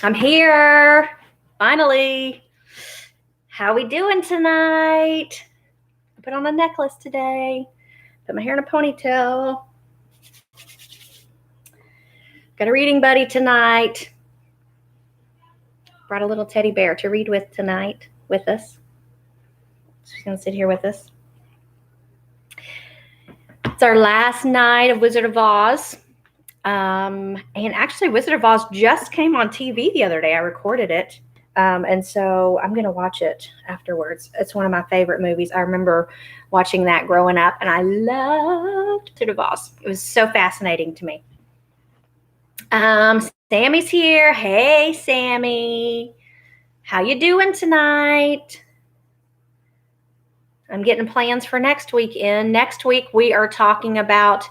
I'm here. Finally. How we doing tonight? I put on a necklace today. Put my hair in a ponytail. Got a reading buddy tonight. Brought a little teddy bear to read with tonight with us. She's going to sit here with us. It's our last night of Wizard of Oz. And actually, Wizard of Oz just came on TV the other day. I recorded it. And so I'm going to watch it afterwards. It's one of my favorite movies. I remember watching that growing up, and I loved Wizard of Oz. It was so fascinating to me. Sammy's here. Hey, Sammy. How you doing tonight? I'm getting plans for next weekend. Next week, we are talking about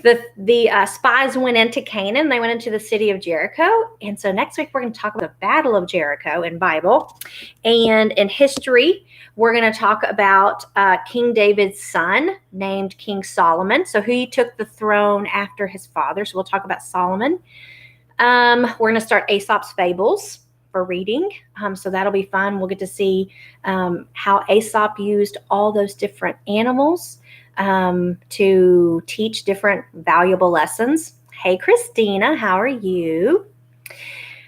the spies went into Canaan. They went into the city of Jericho. And so next week, we're going to talk about the Battle of Jericho in Bible. And in history, we're going to talk about King David's son named King Solomon. So he took the throne after his father. So we'll talk about Solomon. We're going to start Aesop's Fables for reading. So that'll be fun. We'll get to see how Aesop used all those different animals to teach different valuable lessons. Hey, Christina, how are you?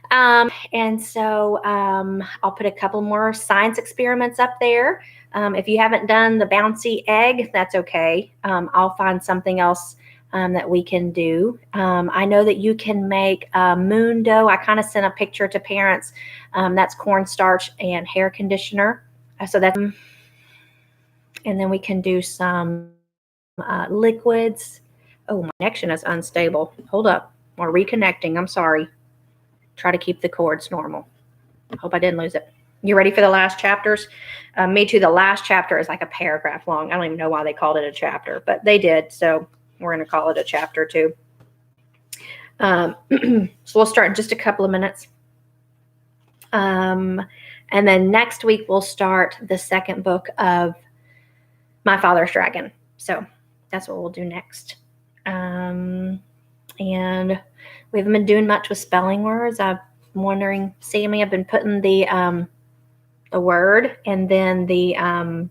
And so I'll put a couple more science experiments up there. If you haven't done the bouncy egg, that's okay. I'll find something else that we can do. I know that you can make moon dough. I kind of sent a picture to parents. That's cornstarch and hair conditioner. So that's, and then we can do some liquids. Oh, my connection is unstable. Hold up. We're reconnecting. I'm sorry. Try to keep the cords normal. Hope I didn't lose it. You ready for the last chapters? Me too. The last chapter is like a paragraph long. I don't even know why they called it a chapter, but they did. So we're going to call it a chapter too. So we'll start in just a couple of minutes. And then next week, we'll start the second book of My Father's Dragon. So that's what we'll do next. And we haven't been doing much with spelling words. I'm wondering, Sammy, I've been putting the word and then the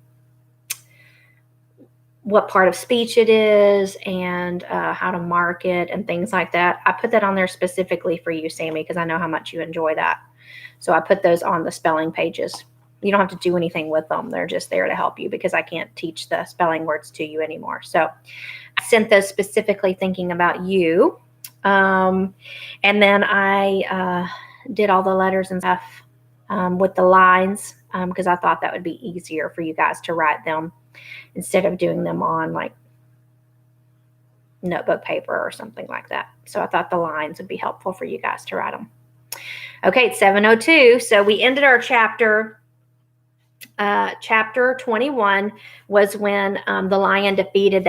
what part of speech it is and how to mark it and things like that. I put that on there specifically for you, Sammy, because I know how much you enjoy that. So I put those on the spelling pages. You don't have to do anything with them. They're just there to help you because I can't teach the spelling words to you anymore. So I sent those specifically thinking about you. And then I did all the letters and stuff with the lines because I thought that would be easier for you guys to write them instead of doing them on like notebook paper or something like that. So I thought the lines would be helpful for you guys to write them. Okay, it's 7:02. So we ended our chapter. Chapter 21 was when the lion defeated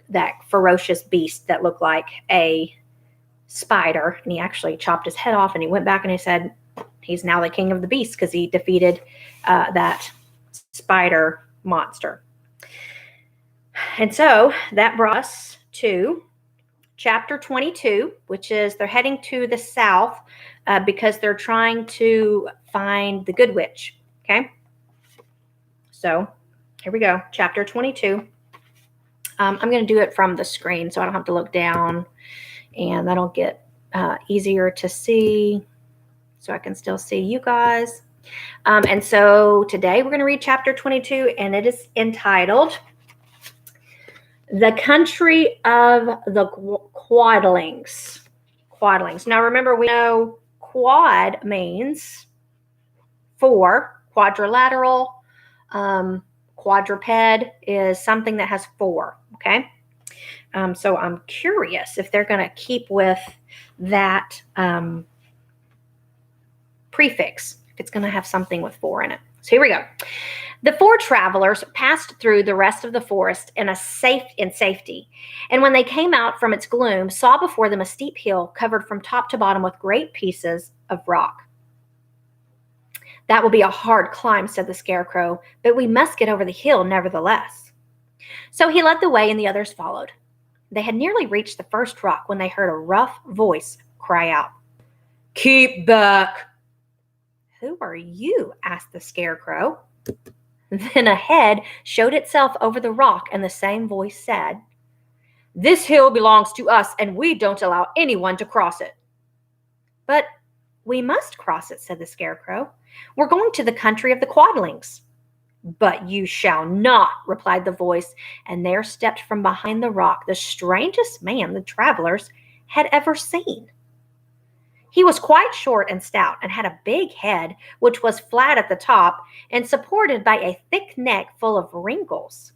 that ferocious beast that looked like a spider, and he actually chopped his head off, and he went back and he said he's now the king of the beasts because he defeated that spider monster. And so that brought us to chapter 22, which is they're heading to the south because they're trying to find the good witch. Okay. So here we go. Chapter 22. I'm going to do it from the screen so I don't have to look down, and that'll get easier to see so I can still see you guys. And so today we're going to read chapter 22, and it is entitled The Country of the Quadlings. Quadlings. Now remember, we know quad means four, quadrilateral. Quadruped is something that has four, okay? So I'm curious if they're going to keep with that prefix, if it's going to have something with four in it. So here we go. The four travelers passed through the rest of the forest in safety, and when they came out from its gloom, saw before them a steep hill covered from top to bottom with great pieces of rock. That will be a hard climb, said the Scarecrow, but we must get over the hill nevertheless. So he led the way and the others followed. They had nearly reached the first rock when they heard a rough voice cry out, "Keep back!" "Who are you?" asked the Scarecrow. Then a head showed itself over the rock, and the same voice said, "This hill belongs to us, and we don't allow anyone to cross it." "But we must cross it," said the Scarecrow. "We're going to the country of the Quadlings." "But you shall not," replied the voice, and there stepped from behind the rock the strangest man the travelers had ever seen. He was quite short and stout and had a big head, which was flat at the top and supported by a thick neck full of wrinkles.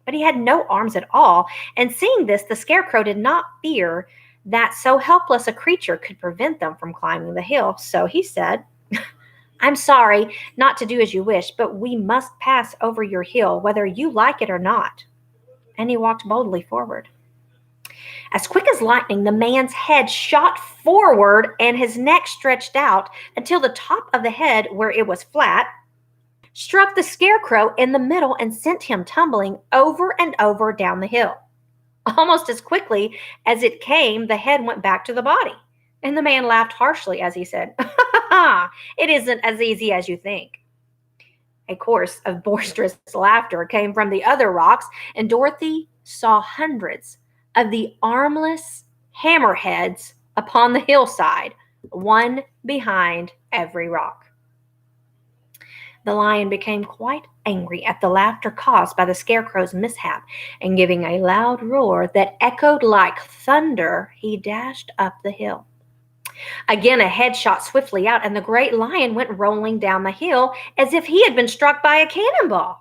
But he had no arms at all, and seeing this, the Scarecrow did not fear that so helpless a creature could prevent them from climbing the hill. So he said, "I'm sorry not to do as you wish, but we must pass over your hill, whether you like it or not." And he walked boldly forward. As quick as lightning, the man's head shot forward and his neck stretched out until the top of the head, where it was flat, struck the Scarecrow in the middle and sent him tumbling over and over down the hill. Almost as quickly as it came, the head went back to the body. And the man laughed harshly as he said, "It isn't as easy as you think." A chorus of boisterous laughter came from the other rocks, and Dorothy saw hundreds of the armless hammerheads upon the hillside, one behind every rock. The lion became quite angry at the laughter caused by the Scarecrow's mishap, and giving a loud roar that echoed like thunder, he dashed up the hill. Again, a head shot swiftly out, and the great lion went rolling down the hill as if he had been struck by a cannonball.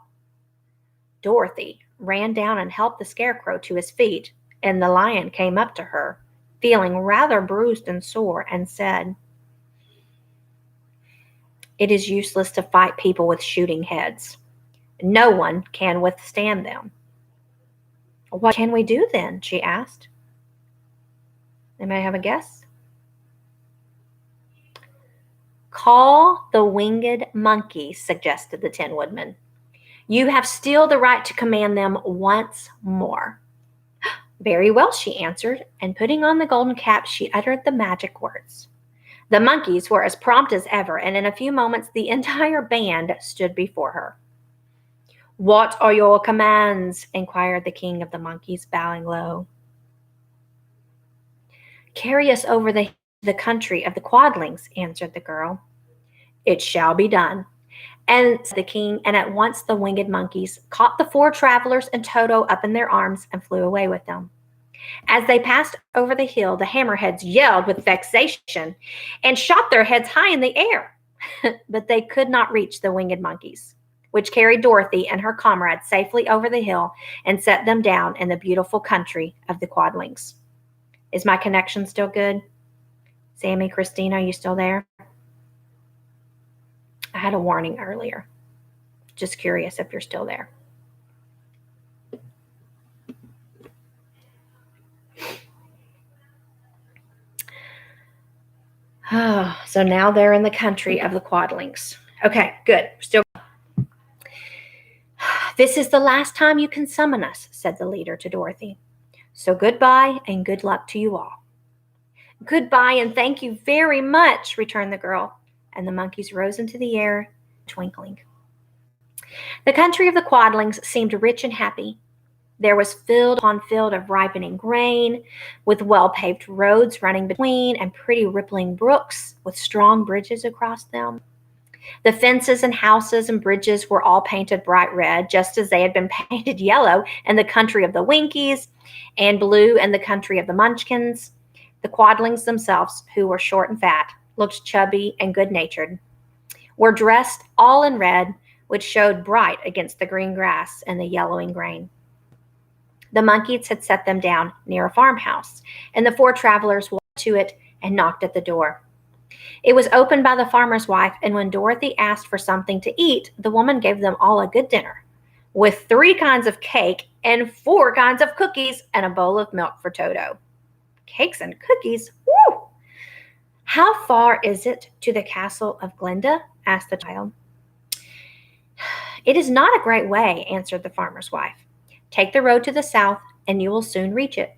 Dorothy ran down and helped the Scarecrow to his feet, and the lion came up to her, feeling rather bruised and sore, and said, "It is useless to fight people with shooting heads. No one can withstand them." "What can we do then?" she asked. Anybody have a guess? "Call the winged monkeys," suggested the Tin Woodman. "You have still the right to command them once more." "Very well," she answered, and putting on the golden cap, she uttered the magic words. The monkeys were as prompt as ever, and in a few moments the entire band stood before her. "What are your commands?" inquired the king of the monkeys, bowing low. "Carry us over the country of the Quadlings," answered the girl. "It shall be done," and the king, and at once the winged monkeys caught the four travelers and Toto up in their arms and flew away with them. As they passed over the hill, the hammerheads yelled with vexation and shot their heads high in the air. But they could not reach the winged monkeys, which carried Dorothy and her comrades safely over the hill and set them down in the beautiful country of the Quadlings. Is my connection still good? Sammy, Christina, are you still there? I had a warning earlier. Just curious if you're still there. So now they're in the country of the Quadlings. Okay, good. Still. "This is the last time you can summon us," said the leader to Dorothy. "So goodbye and good luck to you all." "Goodbye and thank you very much," returned the girl, and the monkeys rose into the air, twinkling. The country of the Quadlings seemed rich and happy. There was field upon field of ripening grain, with well-paved roads running between, and pretty rippling brooks with strong bridges across them. The fences and houses and bridges were all painted bright red, just as they had been painted yellow in the country of the Winkies and blue in the country of the Munchkins. The Quadlings themselves, who were short and fat, looked chubby and good-natured, were dressed all in red, which showed bright against the green grass and the yellowing grain. The monkeys had set them down near a farmhouse, and the four travelers walked to it and knocked at the door. It was opened by the farmer's wife, and when Dorothy asked for something to eat, the woman gave them all a good dinner, with 3 kinds of cake and 4 kinds of cookies and a bowl of milk for Toto. Cakes and cookies? Woo! "How far is it to the castle of Glinda?" asked the child. "It is not a great way," answered the farmer's wife. "Take the road to the south, and you will soon reach it.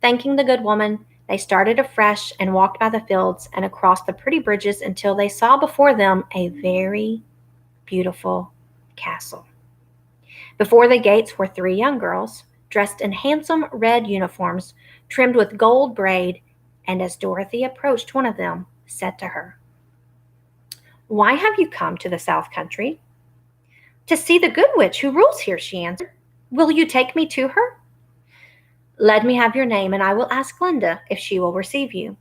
Thanking the good woman, they started afresh and walked by the fields and across the pretty bridges until they saw before them a very beautiful castle. Before the gates were three young girls, dressed in handsome red uniforms trimmed with gold braid, and as Dorothy approached one of them, said to her, "Why have you come to the South Country?" "To see the good witch who rules here," she answered. "Will you take me to her?" "Let me have your name, and I will ask Glinda if she will receive you."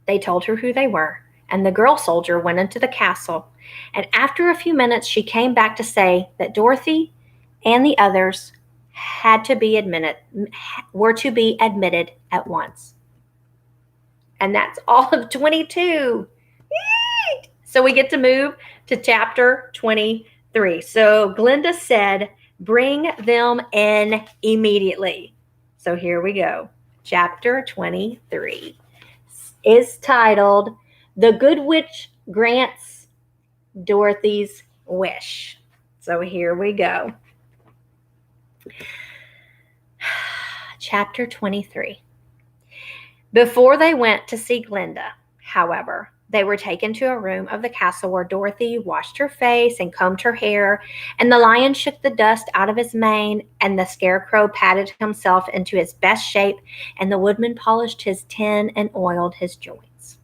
They told her who they were, and the girl soldier went into the castle, and after a few minutes she came back to say that Dorothy and the others were to be admitted at once. And that's all of 22. Yay! So we get to move to chapter 23. So Glinda said, "Bring them in immediately." So here we go. Chapter 23 is titled "The Good Witch Grants Dorothy's Wish." So here we go. Chapter 23. Before they went to see Glinda, however, they were taken to a room of the castle where Dorothy washed her face and combed her hair, and the lion shook the dust out of his mane, and the scarecrow patted himself into his best shape, and the woodman polished his tin and oiled his joints.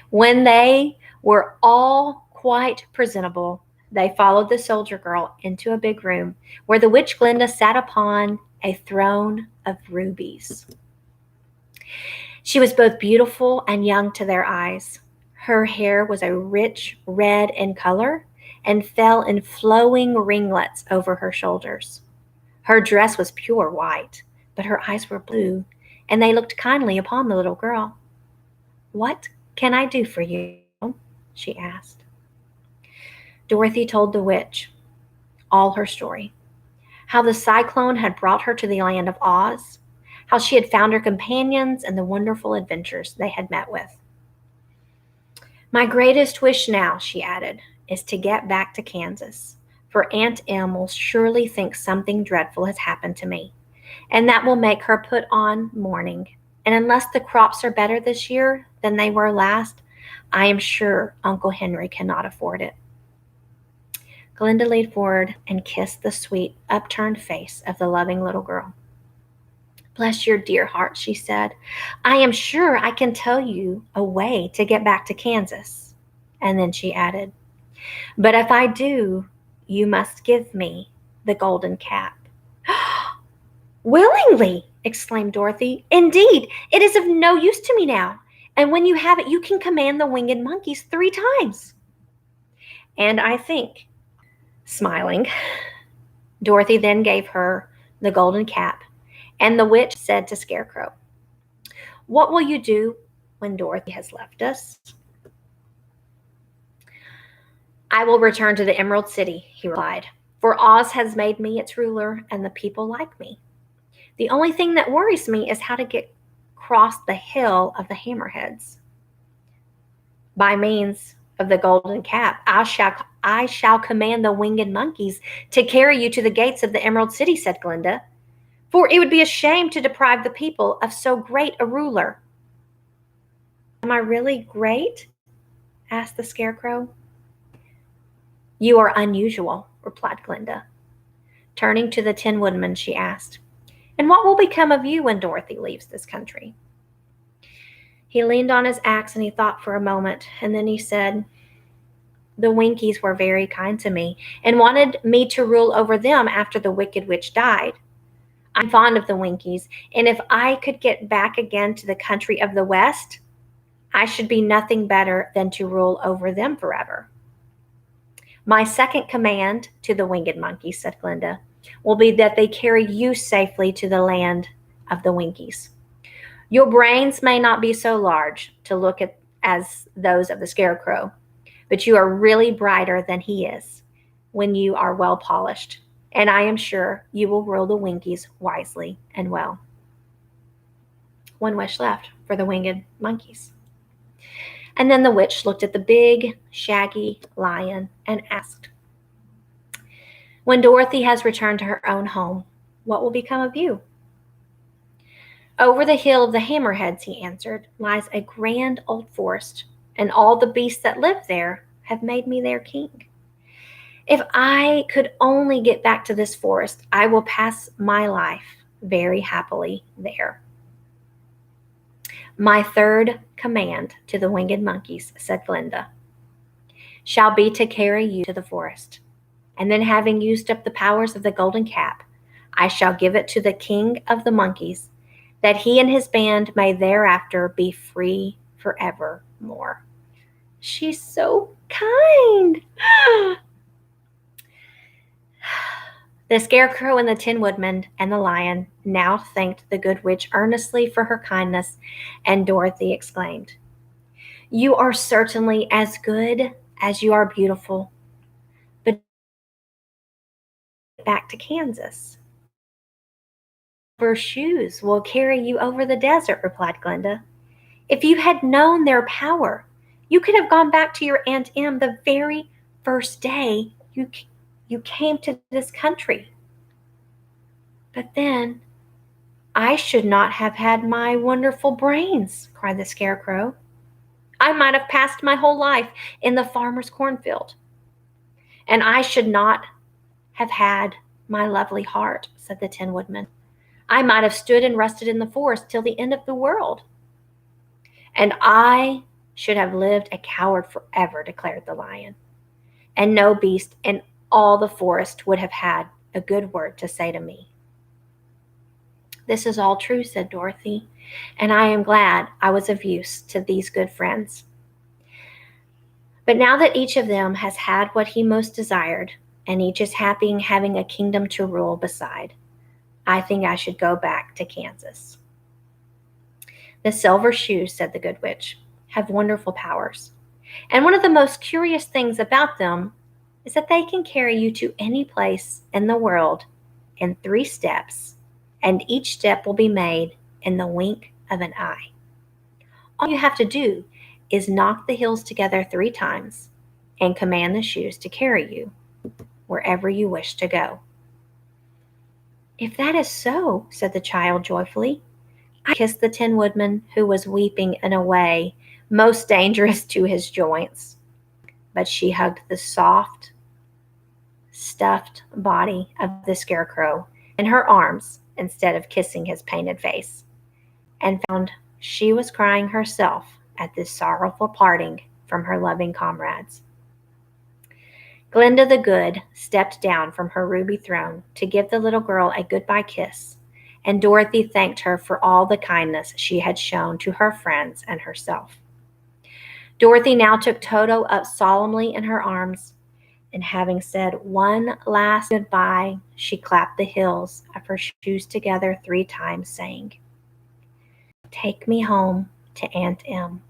When they were all quite presentable, they followed the soldier girl into a big room where the witch Glinda sat upon a throne of rubies. She was both beautiful and young to their eyes. Her hair was a rich red in color and fell in flowing ringlets over her shoulders. Her dress was pure white, but her eyes were blue, and they looked kindly upon the little girl. "What can I do for you?" she asked. Dorothy told the witch all her story, how the cyclone had brought her to the land of Oz, how she had found her companions, and the wonderful adventures they had met with. "My greatest wish now," she added, "is to get back to Kansas, for Aunt Em will surely think something dreadful has happened to me, and that will make her put on mourning. And unless the crops are better this year than they were last, I am sure Uncle Henry cannot afford it." Glinda leaned forward and kissed the sweet, upturned face of the loving little girl. "Bless your dear heart," she said. "I am sure I can tell you a way to get back to Kansas." And then she added, "But if I do, you must give me the golden cap." "Willingly!" exclaimed Dorothy. "Indeed, it is of no use to me now. And when you have it, you can command the winged monkeys 3 times. And I think," smiling, Dorothy then gave her the golden cap, and the witch said to Scarecrow, "What will you do when Dorothy has left us?" "I will return to the Emerald City," he replied, "for Oz has made me its ruler, and the people like me. The only thing that worries me is how to get across the hill of the Hammerheads. By means of the golden cap, I shall command the winged monkeys to carry you to the gates of the Emerald City," said Glinda, "for it would be a shame to deprive the people of so great a ruler." "Am I really great?" asked the Scarecrow. "You are unusual," replied Glinda. Turning to the Tin Woodman, she asked, "And what will become of you when Dorothy leaves this country?" He leaned on his axe and he thought for a moment, and then he said, "The Winkies were very kind to me and wanted me to rule over them after the Wicked Witch died. I'm fond of the Winkies, and if I could get back again to the country of the West, I should be nothing better than to rule over them forever." "My second command to the winged monkeys," said Glinda, "will be that they carry you safely to the land of the Winkies. Your brains may not be so large to look at as those of the Scarecrow, but you are really brighter than he is when you are well polished, and I am sure you will rule the Winkies wisely and well." One wish left for the winged monkeys. And then the witch looked at the big, shaggy lion and asked, "When Dorothy has returned to her own home, what will become of you?" Over the hill of the Hammerheads, he answered, lies a grand old forest, and all the beasts that live there have made me their king. If I could only get back to this forest, I will pass my life very happily there. My third command to the winged monkeys, said Glinda, shall be to carry you to the forest. And then, having used up the powers of the golden cap, I shall give it to the king of the monkeys, that he and his band may thereafter be free forevermore. She's so kind. The Scarecrow and the Tin Woodman and the Lion now thanked the good witch earnestly for her kindness, and Dorothy exclaimed, you are certainly as good as you are beautiful, but back to Kansas. Silver shoes will carry you over the desert, replied Glinda. If you had known their power, you could have gone back to your Aunt Em the very first day you came to this country. But then I should not have had my wonderful brains, cried the Scarecrow. I might have passed my whole life in the farmer's cornfield. And I should not have had my lovely heart, said the Tin Woodman. I might have stood and rusted in the forest till the end of the world. And I should have lived a coward forever, declared the Lion. And no beast in all the forest would have had a good word to say to me. This is all true, said Dorothy, and I am glad I was of use to these good friends. But now that each of them has had what he most desired, and each is happy in having a kingdom to rule beside, I think I should go back to Kansas. The silver shoes, said the good witch, have wonderful powers. And one of the most curious things about them is that they can carry you to any place in the world in 3 steps, and each step will be made in the wink of an eye. All you have to do is knock the heels together 3 times and command the shoes to carry you wherever you wish to go. If that is so, said the child joyfully, I kissed the Tin Woodman, who was weeping in a way most dangerous to his joints. But she hugged the soft, stuffed body of the Scarecrow in her arms instead of kissing his painted face, and found she was crying herself at this sorrowful parting from her loving comrades. Glinda the Good stepped down from her ruby throne to give the little girl a goodbye kiss, and Dorothy thanked her for all the kindness she had shown to her friends and herself. Dorothy now took Toto up solemnly in her arms, and having said one last goodbye, she clapped the heels of her shoes together 3 times, saying, "Take me home to Aunt Em."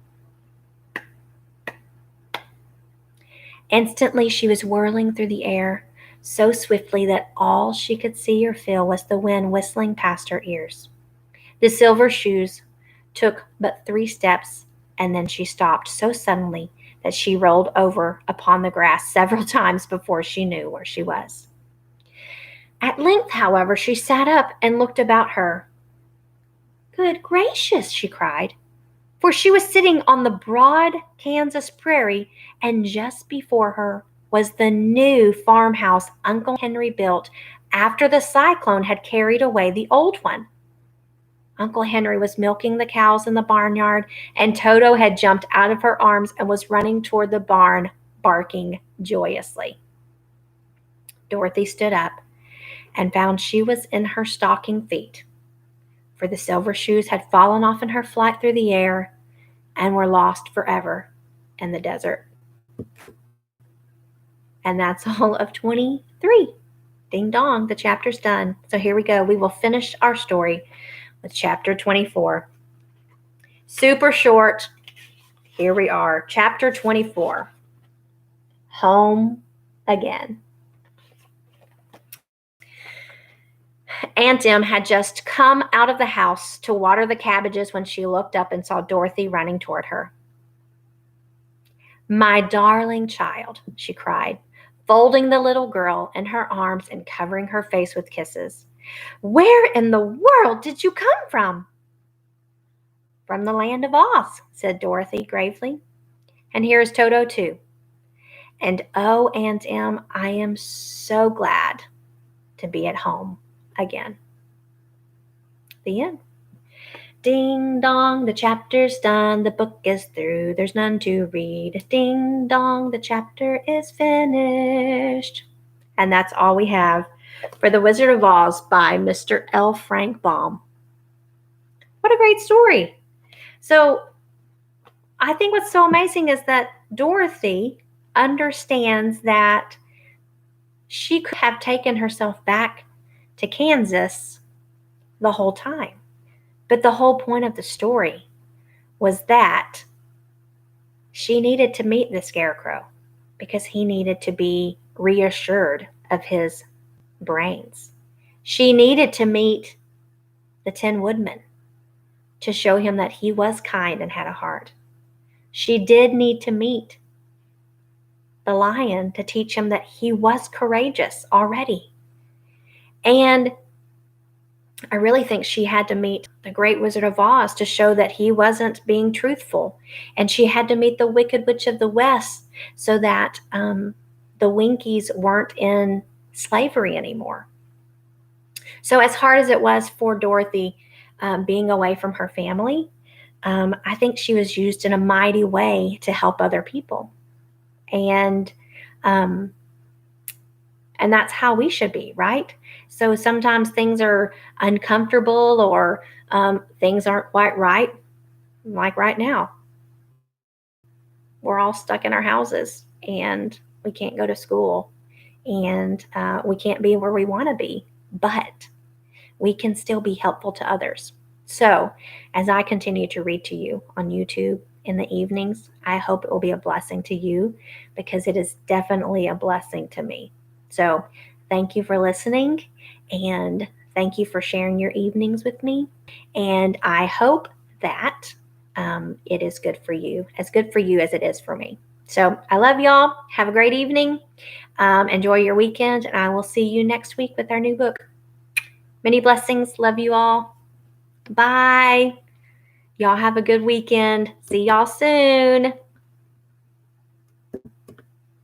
Instantly she was whirling through the air, so swiftly that all she could see or feel was the wind whistling past her ears. The silver shoes took but 3 steps, and then she stopped so suddenly that she rolled over upon the grass several times before she knew where she was. At length, however, she sat up and looked about her. "Good gracious!" she cried, for she was sitting on the broad Kansas prairie, and just before her was the new farmhouse Uncle Henry built after the cyclone had carried away the old one. Uncle Henry was milking the cows in the barnyard, and Toto had jumped out of her arms and was running toward the barn, barking joyously. Dorothy stood up and found she was in her stocking feet, for the silver shoes had fallen off in her flight through the air and were lost forever in the desert. And that's all of 23. Ding dong, the chapter's done. So here we go. We will finish our story with chapter 24. Super short. Here we are. Chapter 24. Home again. Aunt Em had just come out of the house to water the cabbages when she looked up and saw Dorothy running toward her. "My darling child," she cried, folding the little girl in her arms and covering her face with kisses. "Where in the world did you come from?" from the land of Oz, said Dorothy gravely. And here is Toto too. And oh, Aunt Em, I am so glad to be at home again. The end. Ding dong, the chapter's done, the book is through, there's none to read. Ding dong, the chapter is finished. And that's all we have for The Wizard of Oz by Mr. L. Frank Baum. What a great story. So I think what's so amazing is that Dorothy understands that she could have taken herself back to Kansas the whole time. But the whole point of the story was that she needed to meet the Scarecrow because he needed to be reassured of his brains. She needed to meet the Tin Woodman to show him that he was kind and had a heart. She did need to meet the lion to teach him that he was courageous already. And I really think she had to meet the Great Wizard of Oz to show that he wasn't being truthful. And she had to meet the Wicked Witch of the West so that the Winkies weren't in slavery anymore. So as hard as it was for Dorothy being away from her family, I think she was used in a mighty way to help other people. And that's how we should be, right? So sometimes things are uncomfortable or things aren't quite right, like right now. We're all stuck in our houses and we can't go to school and we can't be where we want to be, but we can still be helpful to others. So as I continue to read to you on YouTube in the evenings, I hope it will be a blessing to you because it is definitely a blessing to me. So thank you for listening and thank you for sharing your evenings with me. And I hope that it is good for you as it is for me. So I love y'all. Have a great evening. Enjoy your weekend, and I will see you next week with our new book. Many blessings. Love you all. Bye. Y'all have a good weekend. See y'all soon.